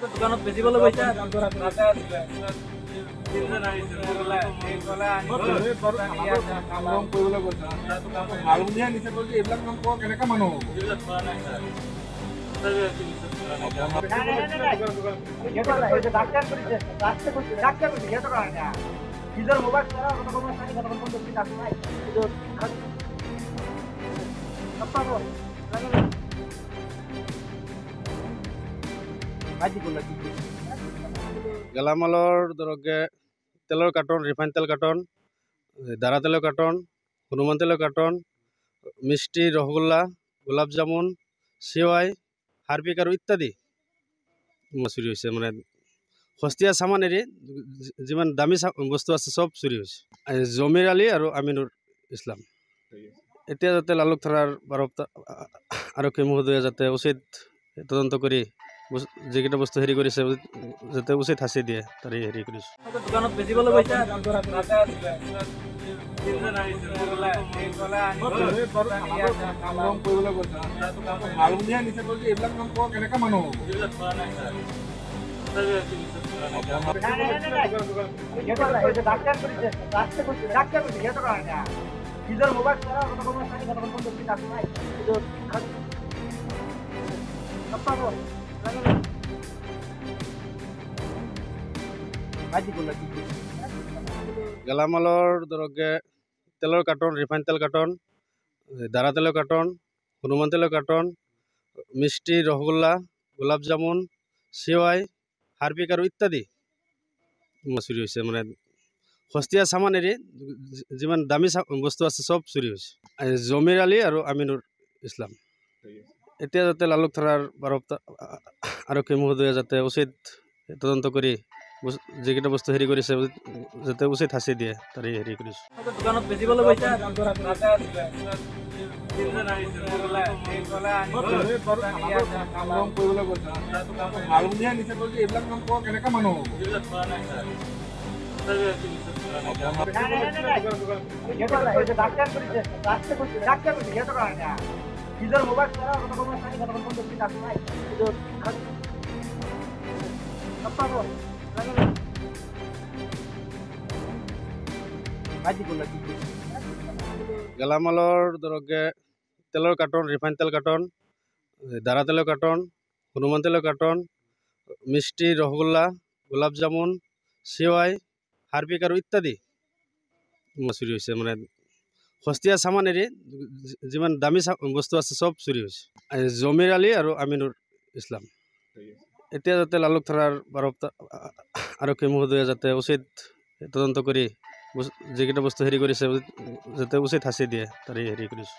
দোকানত বেচিবলৈ গৈছে নিজৰ মোবাইল গেলামালৰ ধৰক তেলৰ কাৰ্টন, ৰিফাইন তেল কাৰ্টন, দাৰা তেলৰ কাৰ্টন, হনুমান তেলৰ কাৰ্টন, মিষ্টি, ৰসগোল্লা, গোলাপ জামুন, চেৱাই, হাৰ্পিক আৰু ইত্যাদি চুৰি হৈছে। মানে সস্তীয়া চামান এৰি যিমান দামী বস্তু আছে চব চুৰি হৈছে। জমিৰ আলী আৰু আমিনুৰ ইছলাম। এতিয়া যাতে লালুক থানাৰ আৰক্ষী মহোদয়ে যাতে উচিত তদন্ত কৰি যিকেইটা বস্তু হেৰি কৰিছে যাতে উচিত শাস্তি দিয়ে তাৰে হেৰি কৰিছোঁ। দোকানত বেচিবলৈ গৈছে নিজৰ মোবাইল গেলামালৰ ধৰক তেলৰ কাৰ্টন, ৰিফাইন তেল কাৰ্টন, দাৰা তেলৰ কাৰ্টন, হনুমান তেলৰ কাৰ্টন, মিষ্টি, ৰসগোল্লা, গোলাপ জামুন, চেৱাই, হাৰ্পিক আৰু ইত্যাদি চুৰি হৈছে। মানে সস্তীয়া চামান এৰি যিমান দামী বস্তু আছে চব চুৰি হৈছে। জমিৰ আলী আৰু আমিনুৰ ইছলাম। এতিয়া যাতে লালুক থানাৰ আৰক্ষী মহোদয়ে যাতে উচিত তদন্ত কৰি যিকেইটা বস্তু হেৰি কৰিছে যাতে উচিত শাস্তি দিয়ে তাৰে হেৰি কৰিছোঁ। দোকানত বেচিবলৈ গৈছে নিজৰ মোবাইল গেলামালৰ ধৰক তেলৰ কাৰ্টন, ৰিফাইন তেল কাৰ্টন, দাৰা তেলৰ কাৰ্টন, হনুমান তেলৰ কাৰ্টন, মিষ্টি, ৰসগোল্লা, গোলাপ জামুন, চেৱাই, হাৰ্পিক আৰু ইত্যাদি চুৰি হৈছে। মানে সস্তীয়া চামান এৰি যিমান দামী বস্তু আছে চব চুৰি হৈছে। জমিৰ আলী আৰু আমিনুৰ ইছলাম। এতিয়া যাতে লালুক থানাৰ আৰক্ষী মহোদয়ে যাতে উচিত তদন্ত কৰি যিকেইটা বস্তু হেৰি কৰিছে যাতে উচিত শাস্তি দিয়ে তাৰে হেৰি কৰিছোঁ।